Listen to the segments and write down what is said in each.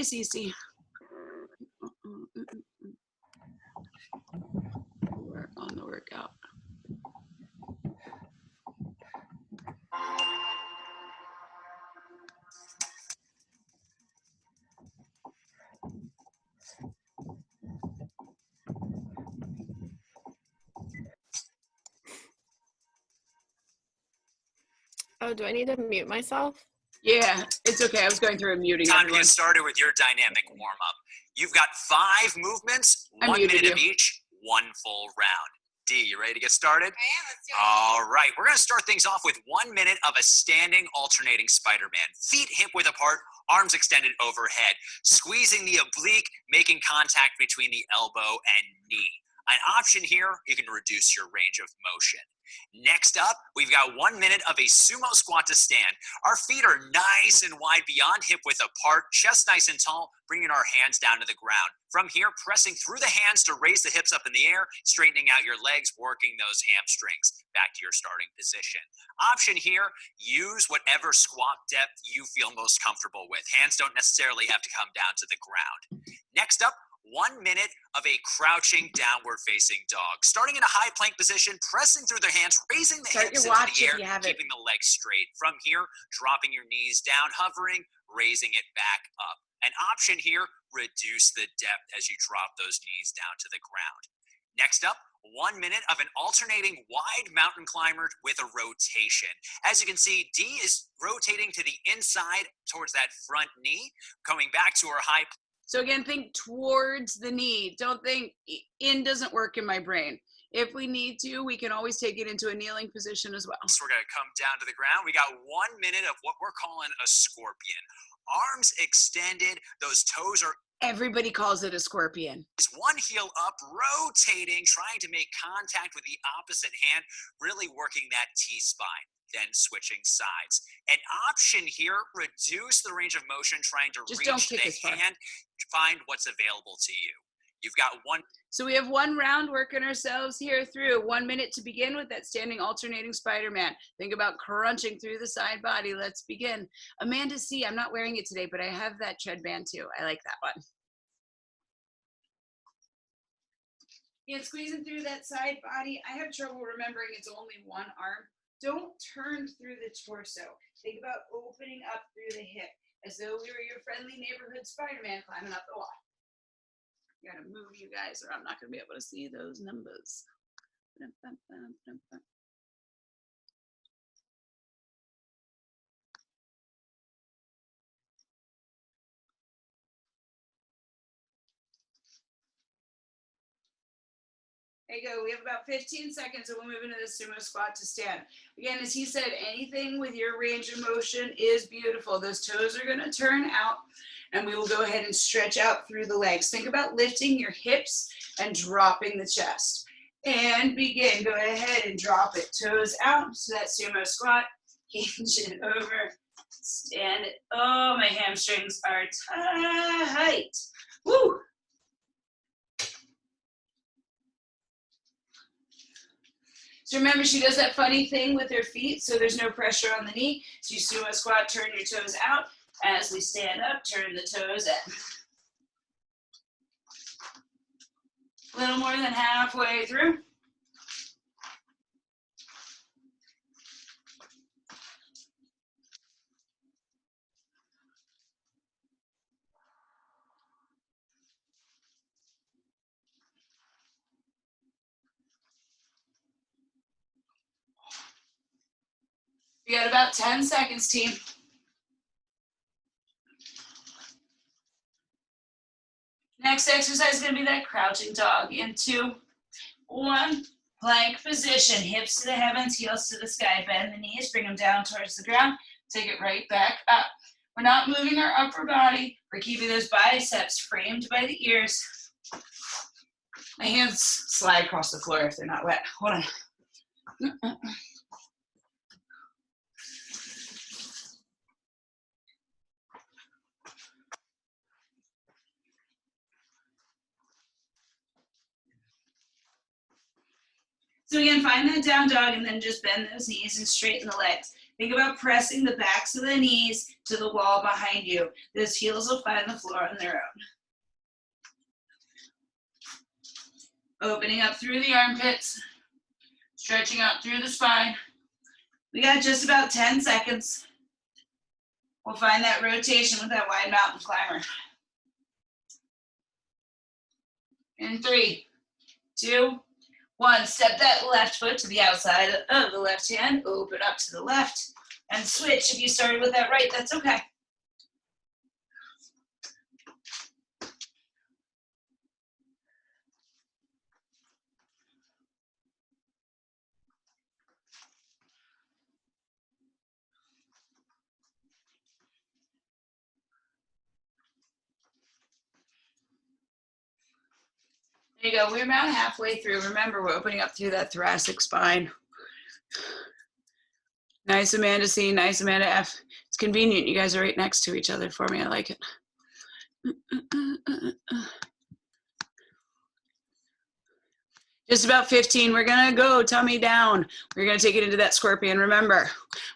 Cece. We're on the workout. Oh, do I need to mute myself? Yeah, it's okay. I was going through a muting. Time everyone. to get started with your dynamic warm-up. You've got 5 movements, 1 minute of each, 1 full round. D, you ready to get started? I am. Let's do it. All right, we're going to start things off with 1 minute of a standing alternating Spider-Man. Feet hip-width apart, arms extended overhead, squeezing the oblique, making contact between the elbow and knee. An option here, you can reduce your range of motion. Next up, we've got 1 minute of a sumo squat to stand. Our feet are nice and wide beyond hip width apart, chest nice and tall, bringing our hands down to the ground. From here, pressing through the hands to raise the hips up in the air, straightening out your legs, working those hamstrings. Back to your starting position. Option here, use whatever squat depth you feel most comfortable with. Hands don't necessarily have to come down to the ground. Next up, 1 minute of a crouching downward facing dog. Starting in a high plank position, pressing through the hands, raising the hips into the air, keeping the legs straight. From here, dropping your knees down, hovering, raising it back up. An option here, reduce the depth as you drop those knees down to the ground. Next up, 1 minute of an alternating wide mountain climber with a rotation. As you can see, D is rotating to the inside towards that front knee, coming back to her high. So again, think towards the knee. Don't think in doesn't work in my brain. If we need to, we can always take it into a kneeling position as well. So we're going to come down to the ground. We got 1 minute of what we're calling a scorpion. Arms extended, those toes are. Everybody calls it a scorpion. One heel up, rotating, trying to make contact with the opposite hand, really working that T-spine. Then switching sides. An option here, reduce the range of motion, trying to reach the hand, find what's available to you. You've got 1. So we have 1 round working ourselves here through. 1 minute to begin with that standing alternating Spider-Man. Think about crunching through the side body. Let's begin. Amanda C, I'm not wearing it today, but I have that tread band too. I like that one. Yeah, squeezing through that side body. I have trouble remembering it's only 1 arm. Don't turn through the torso. Think about opening up through the hip as though we were your friendly neighborhood Spider-Man climbing up the wall. You gotta move, you guys, or I'm not gonna be able to see those numbers. There you go. We have about 15 seconds and we'll move into the sumo squat to stand. Again, as he said, anything with your range of motion is beautiful. Those toes are going to turn out and we will go ahead and stretch out through the legs. Think about lifting your hips and dropping the chest. And begin. Go ahead and drop it. Toes out to that sumo squat. Hinge it over. Stand it. Oh, my hamstrings are tight. Woo! So remember, she does that funny thing with her feet, so there's no pressure on the knee. So you sumo squat, turn your toes out. As we stand up, turn the toes in. A little more than halfway through. You got about 10 seconds, team. Next exercise is going to be that crouching dog in 2, 1. Plank position, hips to the heavens, heels to the sky. Bend the knees, bring them down towards the ground. Take it right back up. We're not moving our upper body. We're keeping those biceps framed by the ears. My hands slide across the floor if they're not wet. Hold on. So again, find that down dog and then just bend those knees and straighten the legs. Think about pressing the backs of the knees to the wall behind you. Those heels will find the floor on their own. Opening up through the armpits, stretching out through the spine. We got just about 10 seconds. We'll find that rotation with that wide mountain climber. In 3, 2, 1. Step that left foot to the outside of the left hand. Open up to the left and switch. If you started with that right, that's okay. There you go. We're about halfway through. Remember, we're opening up through that thoracic spine. Nice, Amanda C. Nice, Amanda F. It's convenient. You guys are right next to each other for me. I like it. Just about 15. We're going to go tummy down. We're going to take it into that scorpion. Remember,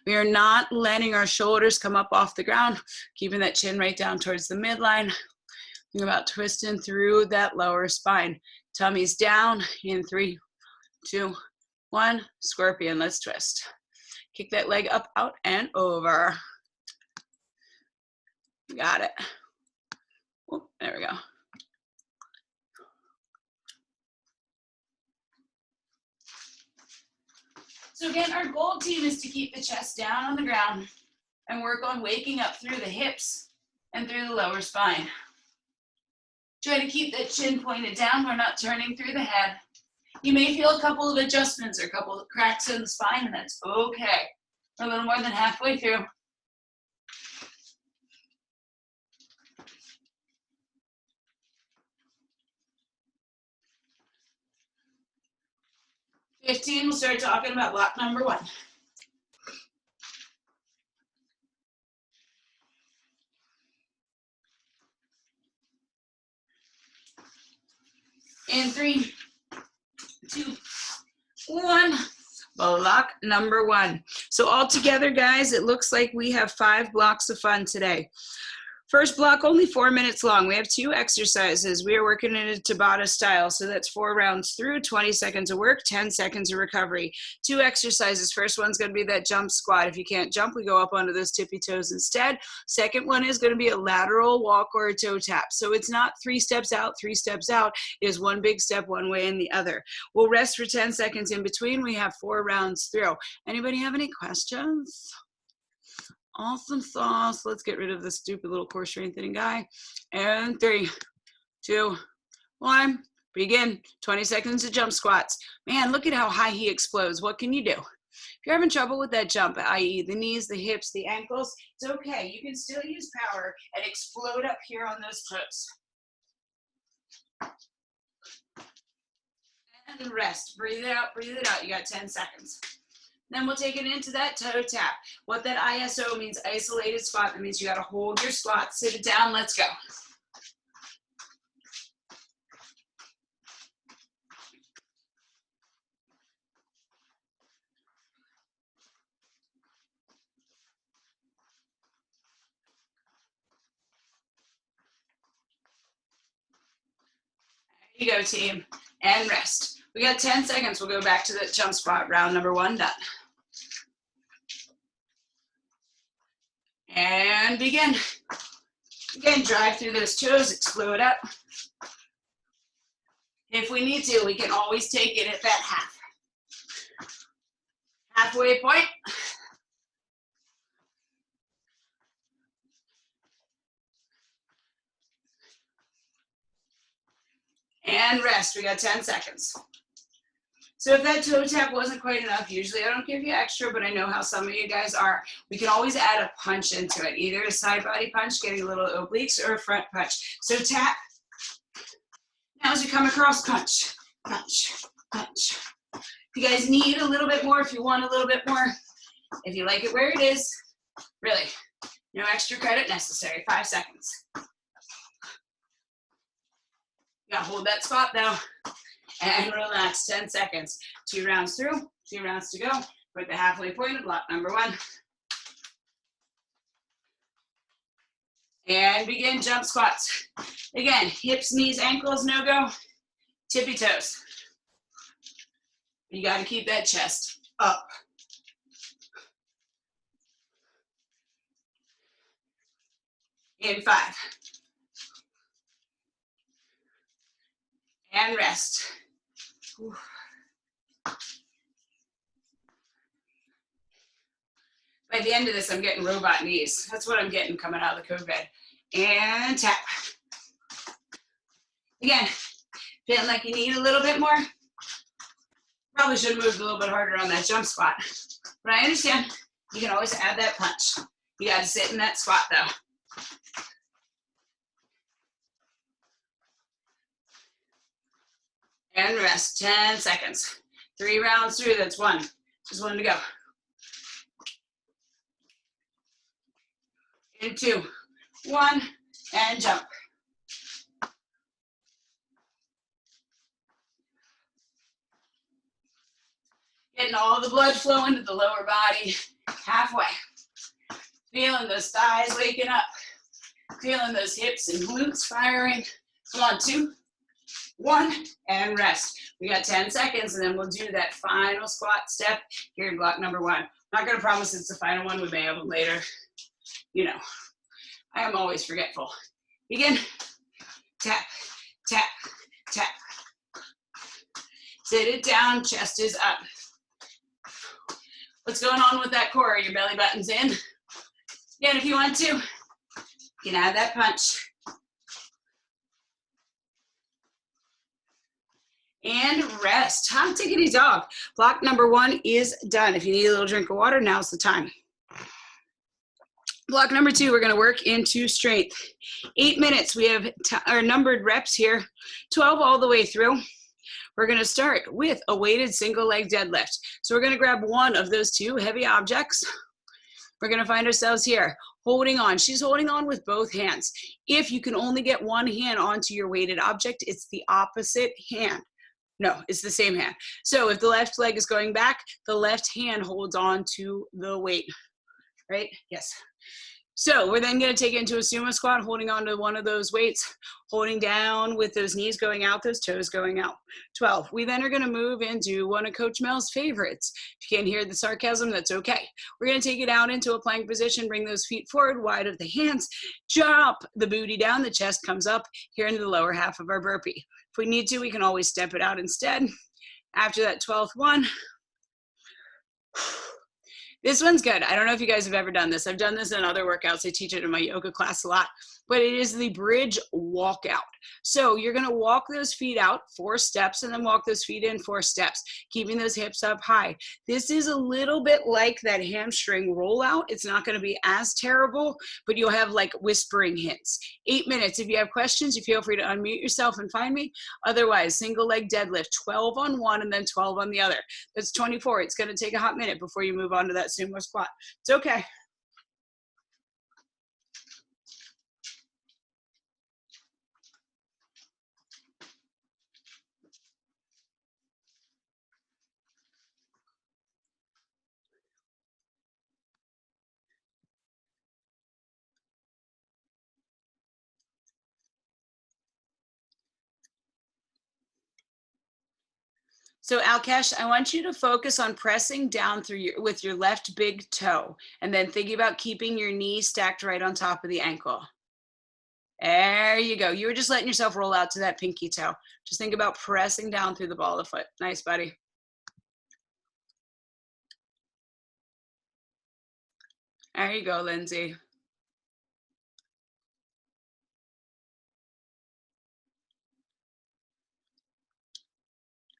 we are not letting our shoulders come up off the ground, keeping that chin right down towards the midline. Think about twisting through that lower spine. Tummy's down in 3, 2, 1. Scorpion. Let's twist. Kick that leg up, out, and over. Got it. Oh, there we go. So again, our goal, team, is to keep the chest down on the ground and work on waking up through the hips and through the lower spine. Try to keep that chin pointed down. We're not turning through the head. You may feel a couple of adjustments or a couple of cracks in the spine, and that's okay. We're a little more than halfway through. We'll start talking about block number 1. In 3, 2, 1. Block number 1. So all together, guys, it looks like we have 5 blocks of fun today. First block, only 4 minutes long. We have 2 exercises. We are working in a Tabata style. So that's 4 rounds through, 20 seconds of work, 10 seconds of recovery. 2 exercises. First one's going to be that jump squat. If you can't jump, we go up onto those tippy toes instead. Second one is going to be a lateral walk or a toe tap. So it's not 3 steps out, 3 steps out. It is 1 big step one way and the other. We'll rest for 10 seconds in between. We have 4 rounds through. Anybody have any questions? Awesome sauce. Let's get rid of this stupid little core strengthening guy. And 3, 2, 1. Begin. 20 seconds of jump squats. Man, look at how high he explodes. What can you do? If you're having trouble with that jump, i.e. the knees, the hips, the ankles, it's okay. You can still use power and explode up here on those toes. And rest. Breathe it out. Breathe it out. You got 10 seconds. Then we'll take it into that toe tap. What that ISO means, isolated squat. That means you got to hold your squat, sit it down. Let's go. There you go, team. And rest. We got 10 seconds. We'll go back to that jump squat. Round number 1 done. And begin. Again, drive through those toes, explode up. If we need to, we can always take it at that halfway point. And rest. We got 10 seconds. So if that toe tap wasn't quite enough, usually I don't give you extra, but I know how some of you guys are. We can always add a punch into it, either a side body punch, getting a little obliques, or a front punch. So tap. Now as you come across, punch, punch, punch. If you guys need a little bit more, if you want a little bit more, if you like it where it is, really, no extra credit necessary. 5 seconds. You gotta hold that spot though. And relax, 10 seconds. 2 rounds through, 2 rounds to go. We're at the halfway point of block number 1. And begin jump squats. Again, hips, knees, ankles, no go. Tippy toes. You got to keep that chest up. In 5. And rest. Whew. By the end of this, I'm getting robot knees. That's what I'm getting coming out of the COVID. And tap. Again, feeling like you need a little bit more. Probably should have moved a little bit harder on that jump squat. But I understand you can always add that punch. You got to sit in that squat though. And rest, 10 seconds. 3 rounds through, that's 1. Just 1 to go. In 2, 1, and jump. Getting all the blood flowing to the lower body, halfway. Feeling those thighs waking up. Feeling those hips and glutes firing. Come on, 2, 1, and rest. We got 10 seconds, and then we'll do that final squat step here in block number 1. Not gonna promise it's the final one, we may have it later. You know, I am always forgetful. Begin, tap, tap, tap. Sit it down, chest is up. What's going on with that core? Your belly button's in. Again, if you want to, you can add that punch. And rest. Hot tickety dog. Block number 1 is done. If you need a little drink of water, now's the time. Block number 2, we're going to work into strength. 8 minutes. We have our numbered reps here, 12 all the way through. We're going to start with a weighted single leg deadlift. So we're going to grab one of those 2 heavy objects. We're going to find ourselves here, holding on. She's holding on with both hands. If you can only get one hand onto your weighted object, it's the opposite hand. No, it's the same hand. So if the left leg is going back, the left hand holds on to the weight, right? Yes. So we're then going to take it into a sumo squat, holding on to one of those weights, holding down with those knees going out, those toes going out. 12. We then are going to move into one of Coach Mel's favorites. If you can't hear the sarcasm, that's okay. We're going to take it out into a plank position, bring those feet forward, wide of the hands, drop the booty down, the chest comes up here into the lower half of our burpee. If we need to, we can always step it out instead. After that 12th one, this one's good. I don't know if you guys have ever done this. I've done this in other workouts. I teach it in my yoga class a lot, but it is the bridge walkout. So you're going to walk those feet out 4 steps and then walk those feet in 4 steps, keeping those hips up high. This is a little bit like that hamstring rollout. It's not going to be as terrible, but you'll have like whispering hints. 8 minutes. If you have questions, you feel free to unmute yourself and find me. Otherwise, single leg deadlift, 12 on one and then 12 on the other. That's 24. It's going to take a hot minute before you move on to that sumo squat. It's okay. So Alkesh, I want you to focus on pressing down through with your left big toe and then thinking about keeping your knee stacked right on top of the ankle. There you go. You were just letting yourself roll out to that pinky toe. Just think about pressing down through the ball of the foot. Nice, buddy. There you go, Lindsay.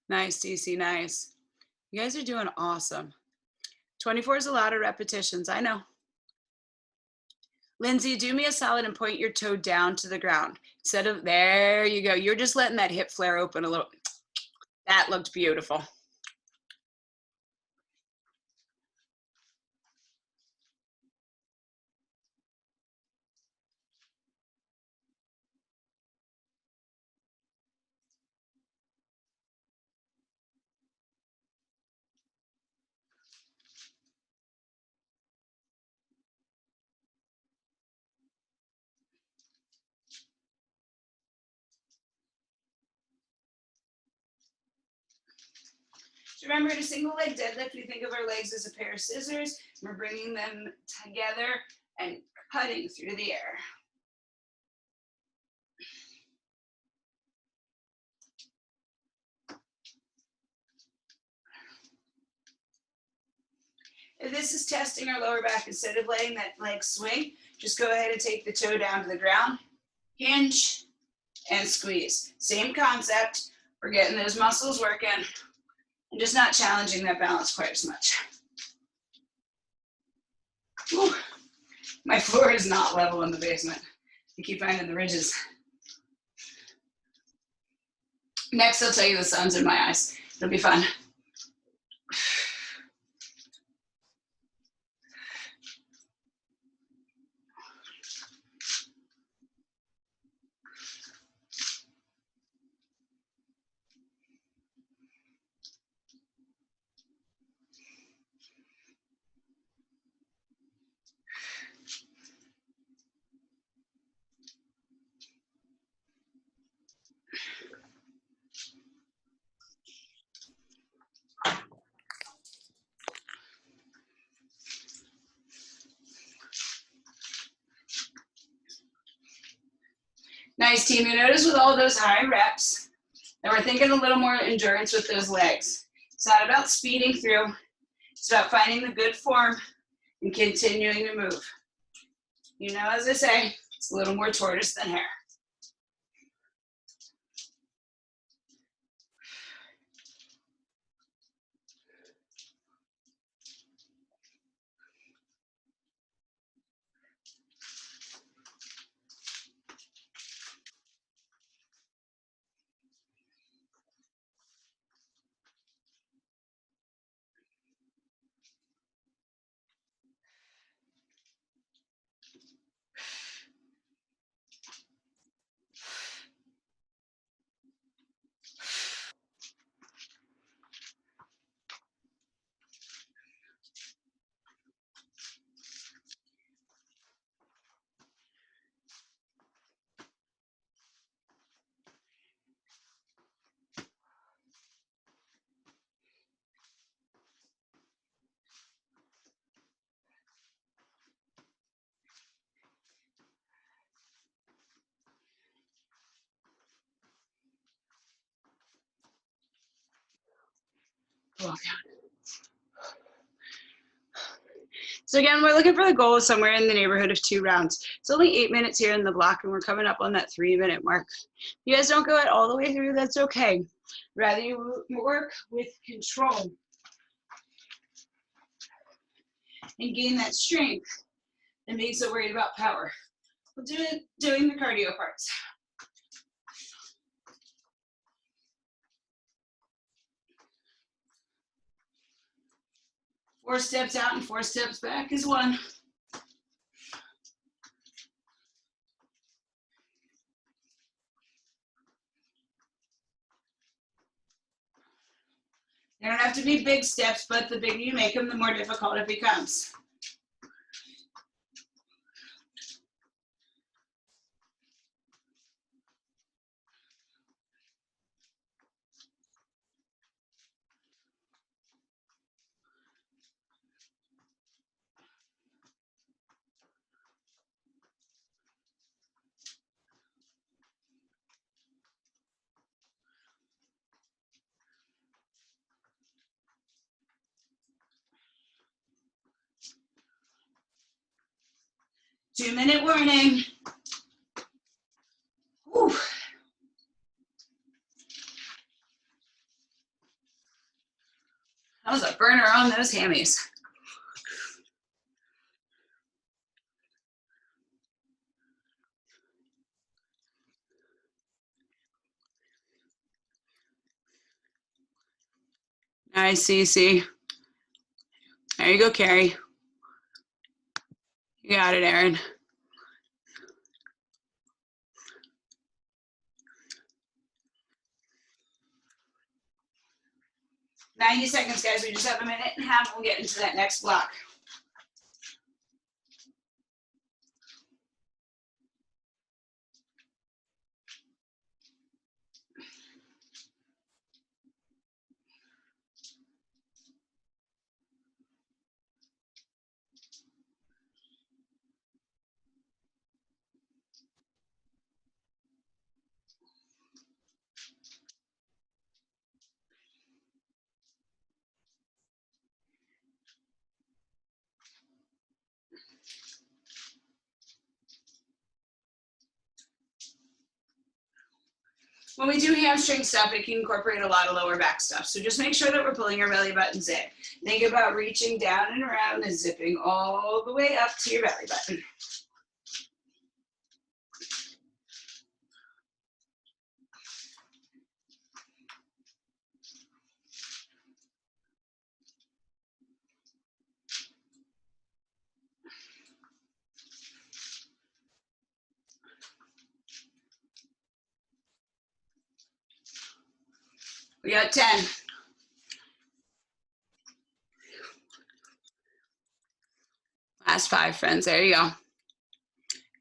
Nice, DC, nice. You guys are doing awesome. 24 is a lot of repetitions, I know. Lindsay, do me a solid and point your toe down to the ground. Instead of, there you go. You're just letting that hip flare open a little. That looked beautiful. So remember, in a single leg deadlift, we think of our legs as a pair of scissors. We're bringing them together and cutting through the air. If this is testing our lower back, instead of letting that leg swing, just go ahead and take the toe down to the ground, hinge, and squeeze. Same concept. We're getting those muscles working and just not challenging that balance quite as much. Whew. My floor is not level in the basement. I keep finding the ridges. Next, I'll tell you the sun's in my eyes. It'll be fun. Nice, team. You notice with all those high reps that we're thinking a little more endurance with those legs. It's not about speeding through. It's about finding the good form and continuing to move. You know, as I say, it's a little more tortoise than hare. Walk out. So again, we're looking for the goal somewhere in the neighborhood of 2 rounds. It's only 8 minutes here in the block, and we're coming up on that 3-minute mark. If you guys don't go it all the way through, that's okay. Rather you work with control and gain that strength than being so worried about power. We'll do it doing the cardio parts. Four steps out and 4 steps back is 1. They don't have to be big steps, but the bigger you make them, the more difficult it becomes. Two-minute warning. Whew. That was a burner on those hammies. Nice, Cece. There you go, Carrie. You got it, Aaron. "90 seconds, guys. We just have a minute and a half. We'll get into that next block. When we do hamstring stuff, it can incorporate a lot of lower back stuff. So just make sure that we're pulling our belly buttons in. Think about reaching down and around and zipping all the way up to your belly button. We got 10. Last 5, friends. There you go.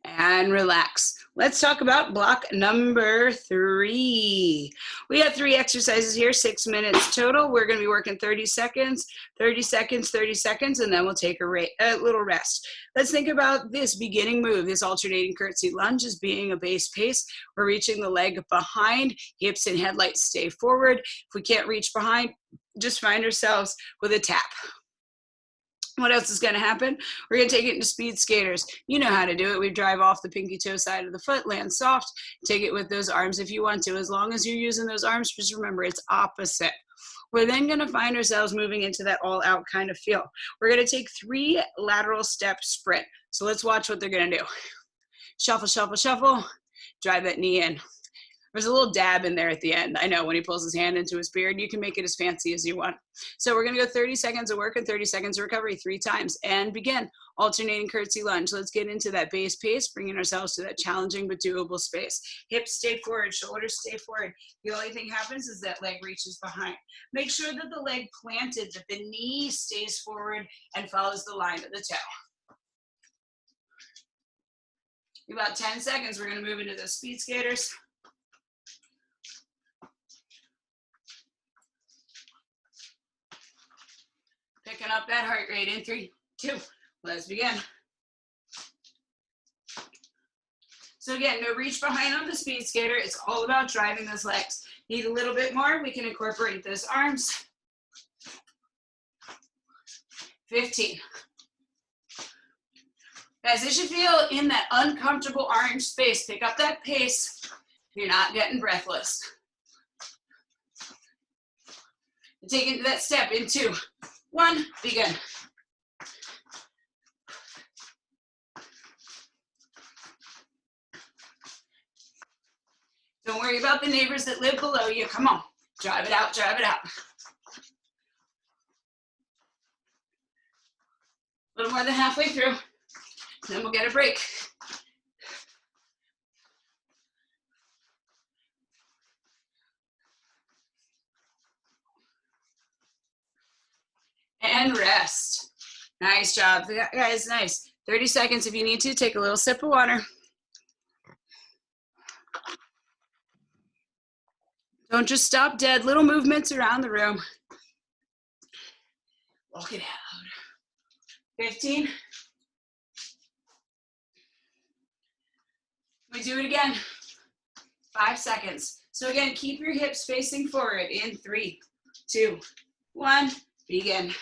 And relax. Let's talk about block number 3. We have 3 exercises here, 6 minutes total. We're going to be working 30 seconds, 30 seconds, 30 seconds, and then we'll take a little rest. Let's think about this beginning move, this alternating curtsy lunge as being a base pace. We're reaching the leg behind, hips and headlights stay forward. If we can't reach behind, just find ourselves with a tap. What else is going to happen? We're going to take it into speed skaters. You know how to do it. We drive off the pinky toe side of the foot, land soft, take it with those arms if you want to. As long as you're using those arms, just remember it's opposite. We're then going to find ourselves moving into that all-out kind of feel. We're going to take 3 lateral step sprint. So let's watch what they're going to do. Shuffle, shuffle, shuffle. Drive that knee in. There's a little dab in there at the end. I know when he pulls his hand into his beard, you can make it as fancy as you want. So we're going to go 30 seconds of work and 30 seconds of recovery 3 times. And begin alternating curtsy lunge. Let's get into that base pace, bringing ourselves to that challenging but doable space. Hips stay forward, shoulders stay forward. The only thing happens is that leg reaches behind. Make sure that the leg planted, that the knee stays forward and follows the line of the toe. In about 10 seconds, we're going to move into those speed skaters. Picking up that heart rate in 3, 2, let's begin. So again, no reach behind on the speed skater. It's all about driving those legs. Need a little bit more, we can incorporate those arms. 15. Guys, as you feel in that uncomfortable orange space, pick up that pace if you're not getting breathless. And take into that step in 2, 1, begin. Don't worry about the neighbors that live below you. Come on, drive it out, drive it out. A little more than halfway through, then we'll get a break. And rest. Nice job, guys, nice. 30 seconds if you need to, take a little sip of water. Don't just stop dead, little movements around the room. Walk it out. 15. We do it again. 5 seconds. So again, keep your hips facing forward in 3, 2, 1, begin.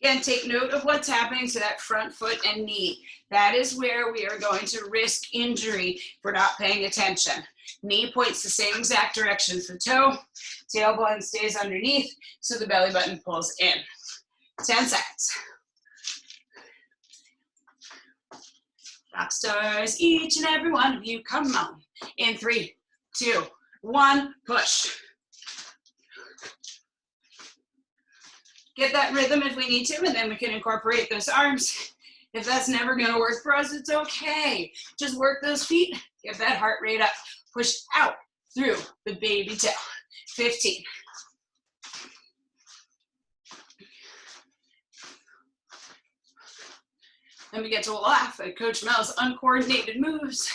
Again, take note of what's happening to that front foot and knee. That is where we are going to risk injury if we're not paying attention. Knee points the same exact direction as the toe. Tailbone stays underneath, so the belly button pulls in. 10 seconds. Rock stars, each and every one of you, come on. In 3, 2, 1, push. Get that rhythm if we need to, and then we can incorporate those arms. If that's never gonna work for us, it's okay. Just work those feet, get that heart rate up. Push out through the baby toe. 15. Then we get to laugh at Coach Mel's uncoordinated moves.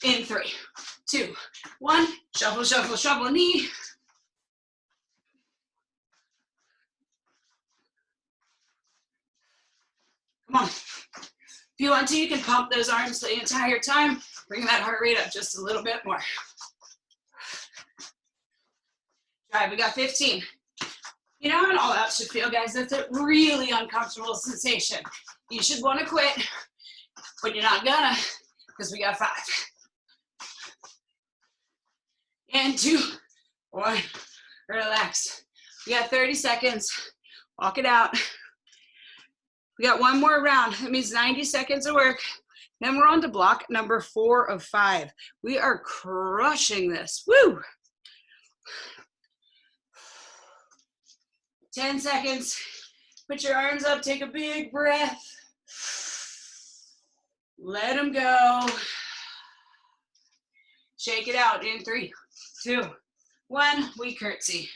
In 3, 2, 1, shuffle, shuffle, shuffle, knee. Come on. If you want to, you can pump those arms the entire time. Bring that heart rate up just a little bit more. All right, we got 15. You know how an all-out should feel, guys? That's a really uncomfortable sensation. You should want to quit. but you're not gonna, because we got 5. And 2, 1, relax. We got 30 seconds. Walk it out. We got one more round. That means 90 seconds of work. Then we're on to block number 4 of 5. We are crushing this. Woo! 10 seconds. Put your arms up. Take a big breath. Let them go. Shake it out in 3, 2, 1. We curtsy.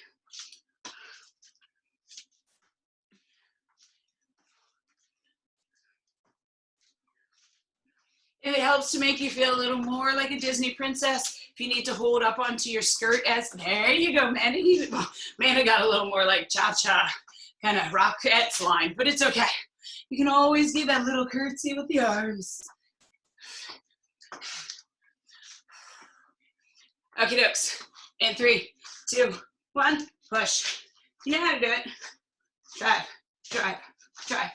If it helps to make you feel a little more like a Disney princess, if you need to hold up onto your skirt as, there you go, Amanda. Amanda got a little more like cha-cha, kind of Rockettes line, but it's okay. You can always give that little curtsy with the arms. Okie dokes. In 3, 2, 1, push. You know how to do it. Drive, drive, drive.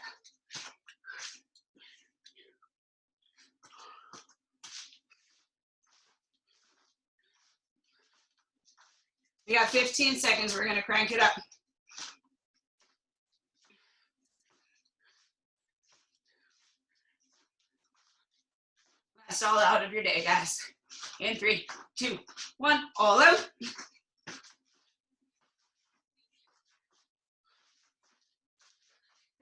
We got 15 seconds. We're going to crank it up. That's all out of your day, guys. In 3, 2, 1, all out.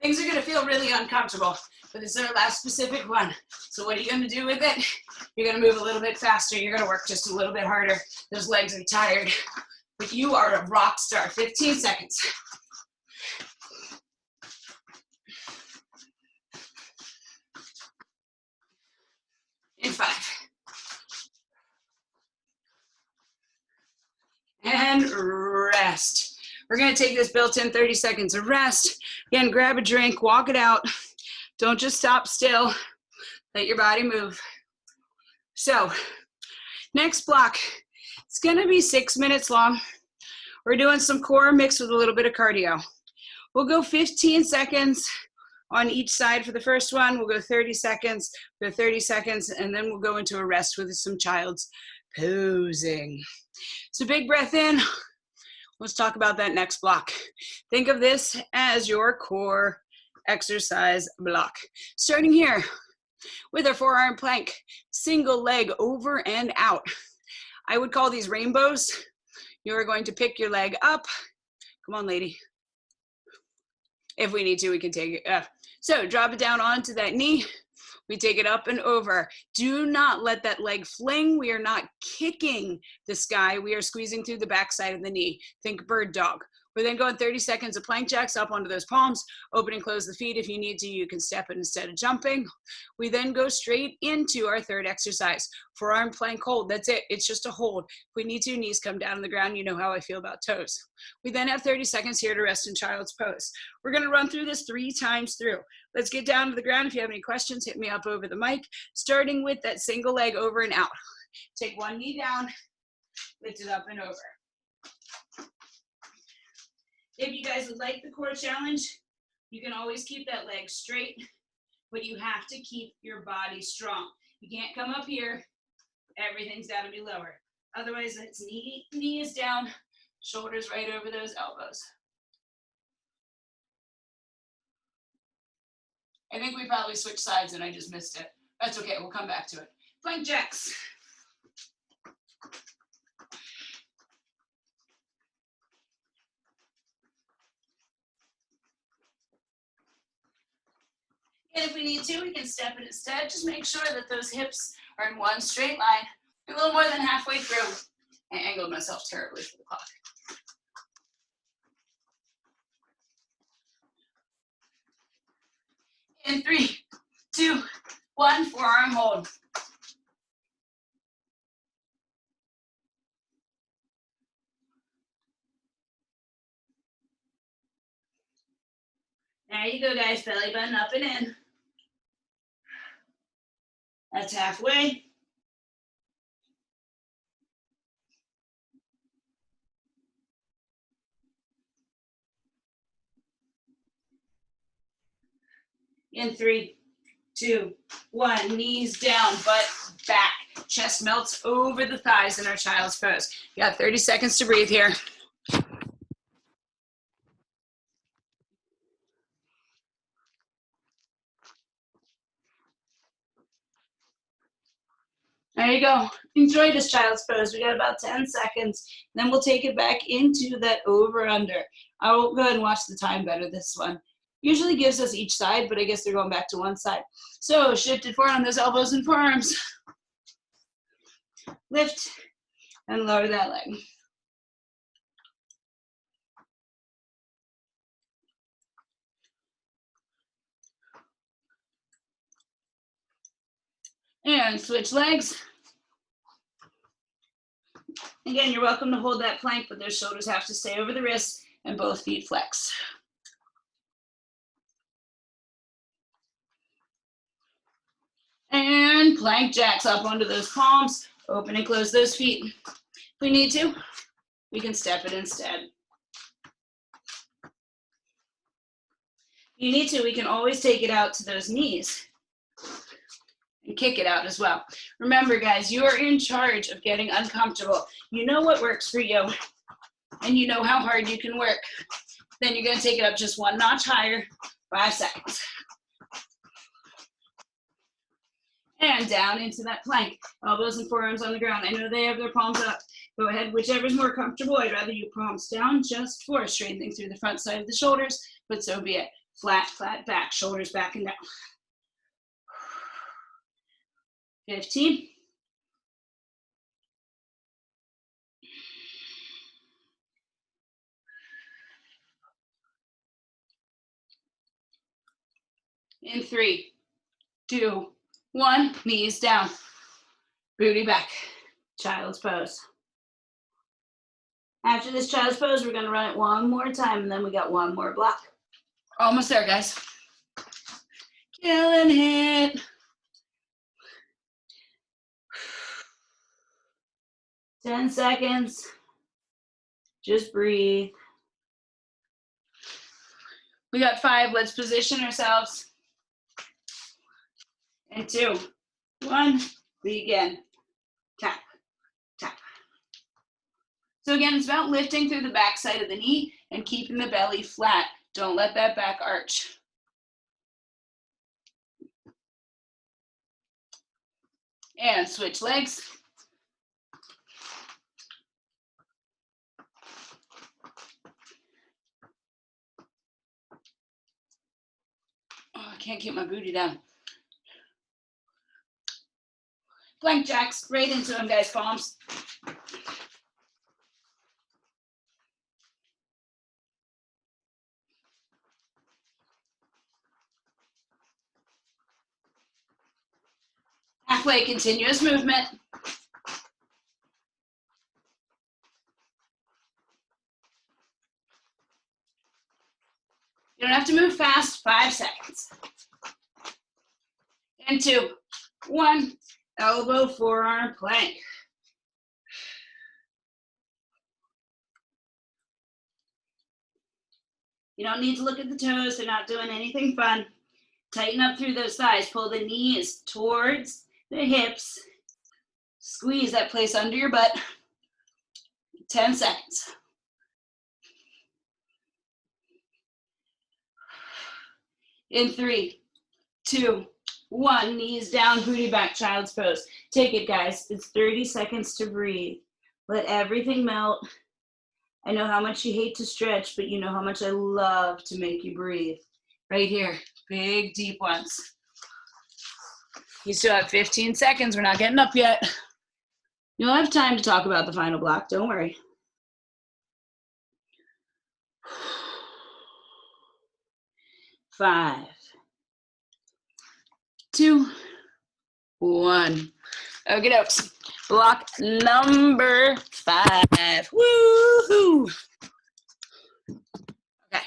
Things are going to feel really uncomfortable, but this is our last specific one. So what are you going to do with it? You're going to move a little bit faster. You're going to work just a little bit harder. Those legs are tired, but you are a rock star. 15 seconds. In 5. And rest. We're going to take this built-in 30 seconds of rest. Again, grab a drink, walk it out. Don't just stop still. Let your body move. So, next block. It's going to be 6 minutes long. We're doing some core mixed with a little bit of cardio. We'll go 15 seconds on each side for the first one. We'll go 30 seconds, and then we'll go into a rest with some child's posing. So big breath in. Let's talk about that next block. Think of this as your core exercise block. Starting here with our forearm plank, single leg over and out. I would call these rainbows. You're going to pick your leg up. Come on, lady. If we need to, we can take it up. So drop it down onto that knee. We take it up and over. Do not let that leg fling. We are not kicking the sky. We are squeezing through the backside of the knee. Think bird dog. We're then going 30 seconds of plank jacks up onto those palms. Open and close the feet. If you need to, you can step it instead of jumping. We then go straight into our third exercise. Forearm plank hold. That's it. It's just a hold. If we need to, knees come down on the ground. You know how I feel about toes. We then have 30 seconds here to rest in child's pose. We're going to run through this 3 times through. Let's get down to the ground. If you have any questions, hit me up over the mic. Starting with that single leg over and out. Take one knee down, lift it up and over. If you guys would like the core challenge, you can always keep that leg straight, but you have to keep your body strong. You can't come up here. Everything's got to be lower. Otherwise, it's knee is down, shoulders right over those elbows. I think we probably switched sides and I just missed it. That's okay, we'll come back to it. Plank jacks. And if we need to, we can step it instead. Just make sure that those hips are in one straight line. A little more than halfway through. I angled myself terribly for the clock. In 3, 2, 1, forearm hold. There you go, guys. Belly button up and in. That's halfway. In 3, 2, 1. Knees down, butt back. Chest melts over the thighs in our child's pose. You got 30 seconds to breathe here. There you go. Enjoy this child's pose. We got about 10 seconds. Then we'll take it back into that over-under. I will go ahead and watch the time better this one. Usually gives us each side, but I guess they're going back to one side. So shifted forward on those elbows and forearms. Lift and lower that leg. And switch legs. Again, you're welcome to hold that plank, but those shoulders have to stay over the wrists and both feet flex. And plank jacks up onto those palms. Open and close those feet. If we need to, we can step it instead. If you need to, we can always take it out to those knees and kick it out as well. Remember, guys, you are in charge of getting uncomfortable. You know what works for you, and you know how hard you can work. Then you're going to take it up just one notch higher, 5 seconds. And down into that plank. Elbows and forearms on the ground. I know they have their palms up. Go ahead, whichever's more comfortable. I'd rather you palms down just for straightening through the front side of the shoulders, but so be it. Flat, flat back, shoulders back and down. 15. In 3, 2, 1. Knees down. Booty back. Child's pose. After this child's pose, we're going to run it one more time, and then we got one more block. Almost there, guys. Killing it. Ten seconds. Just breathe. We got 5. Let's position ourselves. And 2, 1. Begin. Tap, tap. So again, it's about lifting through the back side of the knee and keeping the belly flat. Don't let that back arch. And switch legs. Oh, I can't keep my booty down. Plank jacks, right into them, guys, palms. Halfway continuous movement. You don't have to move fast, 5 seconds. And 2, 1, elbow, forearm, plank. You don't need to look at the toes, they're not doing anything fun. Tighten up through those thighs, pull the knees towards the hips. Squeeze that place under your butt. 10 seconds. In 3, 2, 1, knees down, booty back, child's pose. Take it, guys. It's 30 seconds to breathe. Let everything melt. I know how much you hate to stretch, but you know how much I love to make you breathe. Right here, big, deep ones. You still have 15 seconds. We're not getting up yet. You'll have time to talk about the final block. Don't worry. 5, 2, 1. Okie dokes. Block number 5. Woohoo! Okay.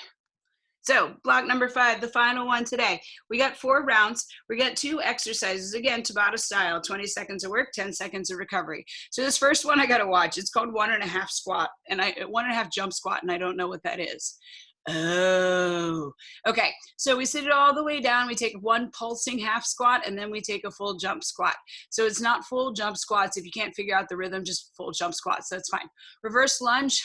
So block number 5, the final one today. We got 4 rounds. We got 2 exercises. Again, Tabata style, 20 seconds of work, 10 seconds of recovery. So this first one I got to watch. It's called 1.5 squat, and 1.5 jump squat, and I don't know what that is. Oh, okay. So we sit it all the way down. We take one pulsing half squat and then we take a full jump squat. So it's not full jump squats. If you can't figure out the rhythm, just full jump squats. That's fine. Reverse lunge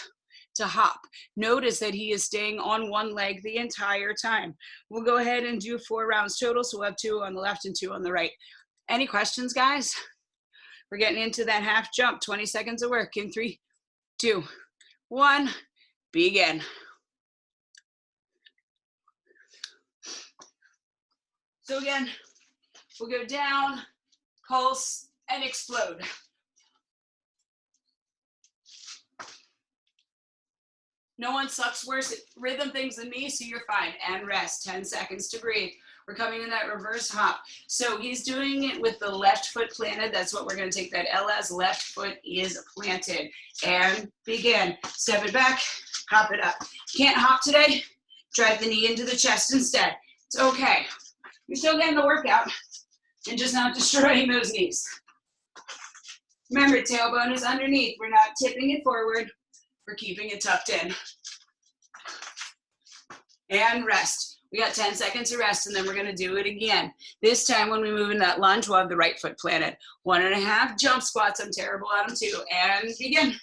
to hop. Notice that he is staying on one leg the entire time. We'll go ahead and do 4 rounds total. So we'll have 2 on the left and 2 on the right. Any questions, guys? We're getting into that half jump. 20 seconds of work in 3, 2, 1, begin. So again, we'll go down, pulse, and explode. No one sucks worse at rhythm things than me, so you're fine. And rest, 10 seconds to breathe. We're coming in that reverse hop. So he's doing it with the left foot planted. That's what we're gonna take that L as. Left foot is planted. And begin. Step it back, hop it up. Can't hop today? Drive the knee into the chest instead. It's okay. You're still getting the workout and just not destroying those knees. Remember, tailbone is underneath. We're not tipping it forward. We're keeping it tucked in. And rest. We got 10 seconds of rest, and then we're gonna do it again. This time when we move in that lunge, we'll have the right foot planted. 1.5 jump squats. I'm terrible at them too. And begin.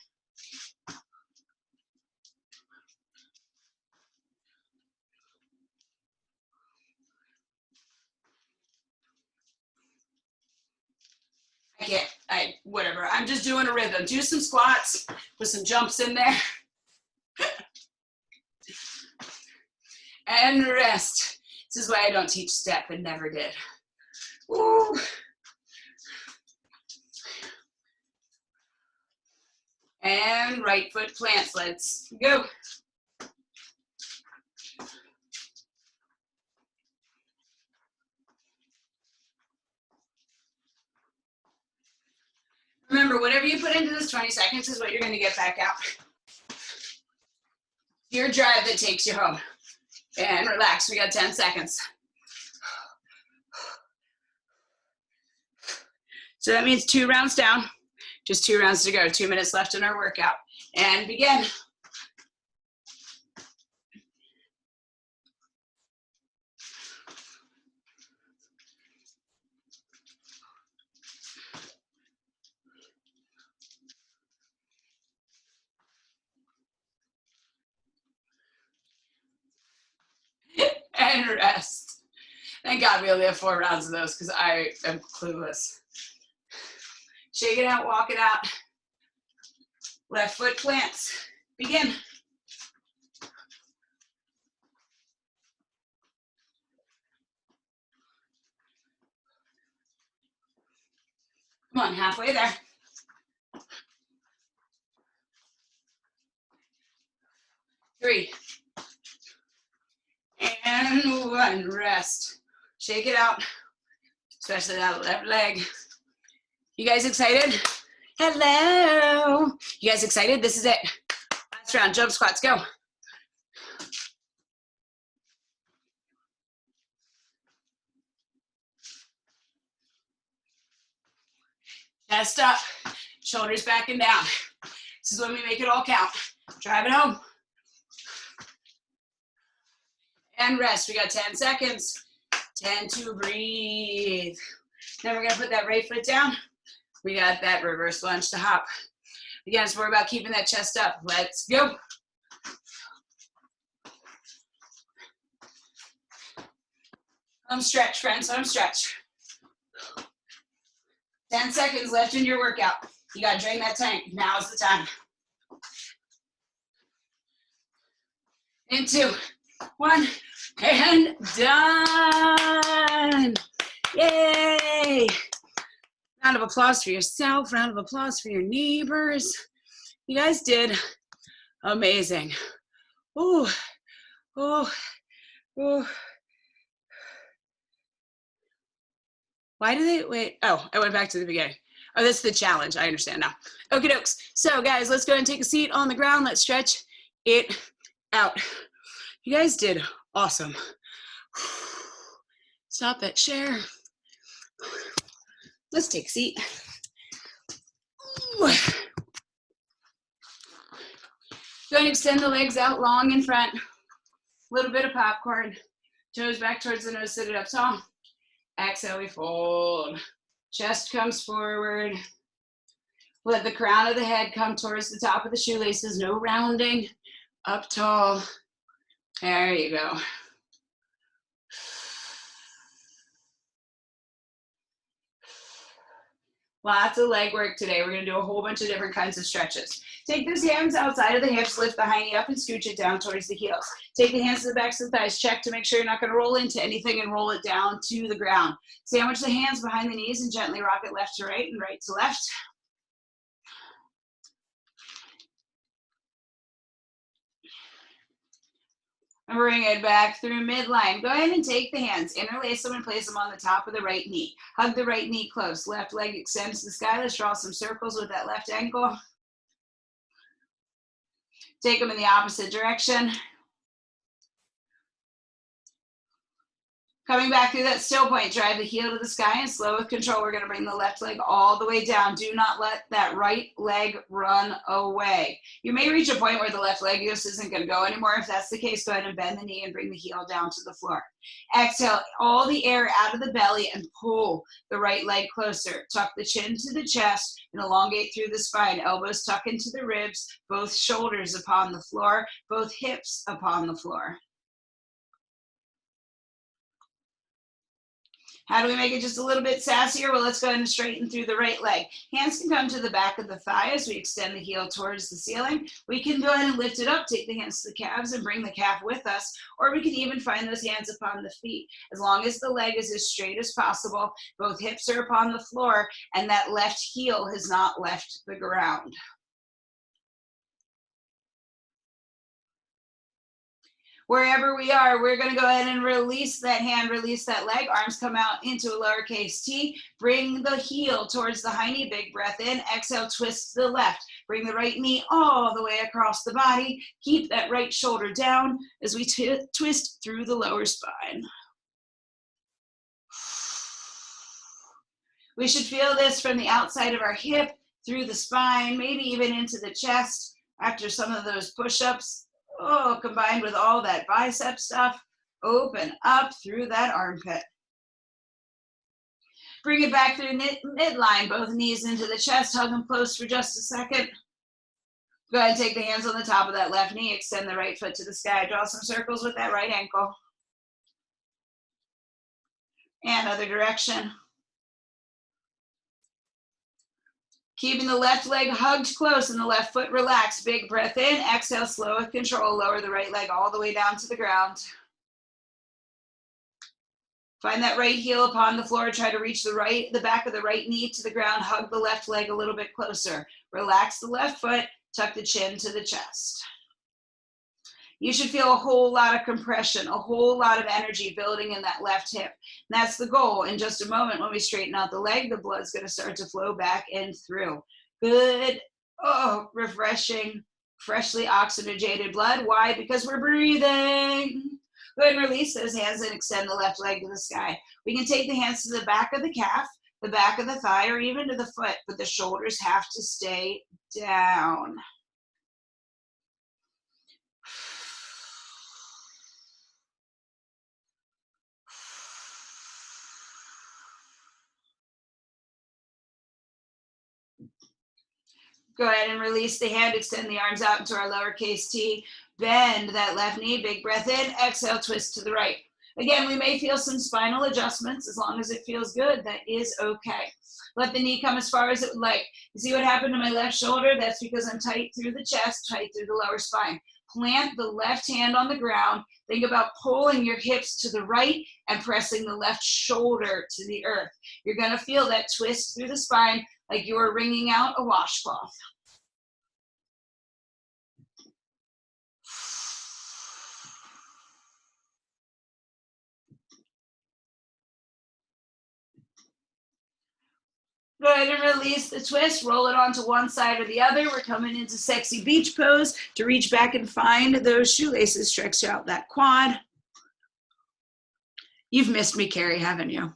Whatever. I'm just doing a rhythm. Do some squats, put some jumps in there. And rest. This is why I don't teach step and never did. Woo. And right foot plants. Let's go. Remember, whatever you put into this 20 seconds is what you're going to get back out. Your drive that takes you home. And relax, we got 10 seconds. So that means 2 rounds down, just 2 rounds to go, 2 minutes left in our workout. And begin. And rest. Thank God we only have 4 rounds of those because I am clueless. Shake it out, walk it out. Left foot plants. Begin. Come on, halfway there. Three. And 1, rest. Shake it out, especially that left leg. You guys excited? Hello. You guys excited? This is it. Last round, jump squats, go. Chest up, shoulders back and down. This is when we make it all count. Drive it home. And rest. We got 10 seconds. 10 to breathe. Then we're gonna put that right foot down. We got that reverse lunge to hop. Again, it's more about keeping that chest up. Let's go. Home stretch, friends, home stretch. 10 seconds left in your workout. You gotta drain that tank. Now's the time. In 2, 1, and done. Yay! Round of applause for yourself, round of applause for your neighbors. You guys did amazing. Ooh, ooh, ooh. Why do they, wait, oh, I went back to the beginning. Oh, that's the challenge, I understand now. Okie dokes. So guys, let's go ahead and take a seat on the ground. Let's stretch it out. You guys did awesome. Stop that share. Let's take a seat. Go ahead and extend the legs out long in front. little bit of popcorn. Toes back towards the nose, sit it up tall. Exhale, we fold. Chest comes forward. Let the crown of the head come towards the top of the shoelaces. No rounding. Up tall. There you go. Lots of leg work today. We're going to do a whole bunch of different kinds of stretches. Take those hands outside of the hips, lift the hiney up and scooch it down towards the heels. Take the hands to the backs of the thighs. Check to make sure you're not going to roll into anything and roll it down to the ground. Sandwich the hands behind the knees and gently rock it left to right and right to left. And bring it back through midline. Go ahead and take the hands, interlace them and place them on the top of the right knee. Hug the right knee close. Left leg extends to the sky. Let's draw some circles with that left ankle. Take them in the opposite direction. Coming back through that still point, drive the heel to the sky and slow with control. We're going to bring the left leg all the way down. Do not let that right leg run away. You may reach a point where the left leg just isn't going to go anymore. If that's the case, go ahead and bend the knee and bring the heel down to the floor. Exhale all the air out of the belly and pull the right leg closer. Tuck the chin to the chest and elongate through the spine. Elbows tuck into the ribs, both shoulders upon the floor, both hips upon the floor. How do we make it just a little bit sassier? Well, let's go ahead and straighten through the right leg. Hands can come to the back of the thigh as we extend the heel towards the ceiling. We can go ahead and lift it up, take the hands to the calves and bring the calf with us, or we can even find those hands upon the feet. As long as the leg is as straight as possible, both hips are upon the floor, and that left heel has not left the ground. Wherever we are, we're going to go ahead and release that hand, release that leg. Arms come out into a lowercase t. Bring the heel towards the hiney. Big breath in. Exhale, twist to the left. Bring the right knee all the way across the body. Keep that right shoulder down as we twist through the lower spine. We should feel this from the outside of our hip, through the spine, maybe even into the chest after some of those push-ups. Oh, combined with all that bicep stuff, open up through that armpit. Bring it back through midline, both knees into the chest, hug them close for just a second. Go ahead and take the hands on the top of that left knee, extend the right foot to the sky, draw some circles with that right ankle. And other direction. Keeping the left leg hugged close and the left foot relaxed. Big breath in, exhale, slow with control. Lower the right leg all the way down to the ground. Find that right heel upon the floor. Try to reach the back of the right knee to the ground. Hug the left leg a little bit closer. Relax the left foot, tuck the chin to the chest. You should feel a whole lot of compression, a whole lot of energy building in that left hip. And that's the goal. In just a moment, when we straighten out the leg, the blood's going to start to flow back and through. Good, refreshing, freshly oxygenated blood. Why? Because we're breathing. Go ahead and release those hands and extend the left leg to the sky. We can take the hands to the back of the calf, the back of the thigh, or even to the foot, but the shoulders have to stay down. Go ahead and release the hand, extend the arms out into our lowercase t. Bend that left knee, big breath in, exhale, twist to the right. Again, we may feel some spinal adjustments. As long as it feels good, that is okay. Let the knee come as far as it would like. You see what happened to my left shoulder? That's because I'm tight through the chest, tight through the lower spine. Plant the left hand on the ground. Think about pulling your hips to the right and pressing the left shoulder to the earth. You're going to feel that twist through the spine like you are wringing out a washcloth. Go ahead and release the twist, roll it onto one side or the other. We're coming into sexy beach pose to reach back and find those shoelaces, stretch out that quad. You've missed me, Carrie, haven't you?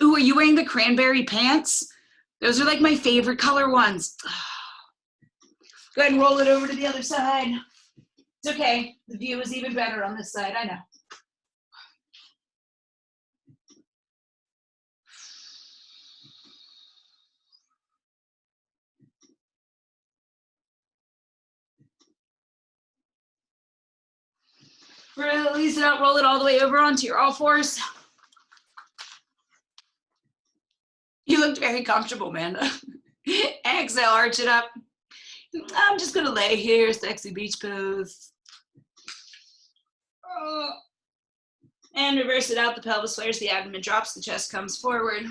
Ooh, are you wearing the cranberry pants? Those are like my favorite color ones. Go ahead and roll it over to the other side. It's okay. The view is even better on this side, I know. Release it out, roll it all the way over onto your all fours. You looked very comfortable, Amanda. Exhale, arch it up. I'm just gonna lay here, sexy beach pose. And reverse it out, the pelvis flares, the abdomen drops, the chest comes forward.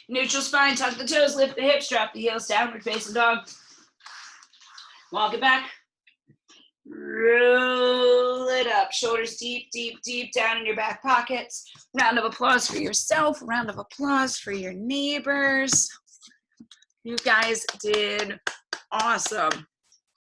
Neutral spine, tuck the toes, lift the hips, drop the heels, downward facing dog. Walk it back. Roll it up, shoulders deep, deep, deep down in your back pockets. Round of applause for yourself, round of applause for your neighbors. You guys did awesome.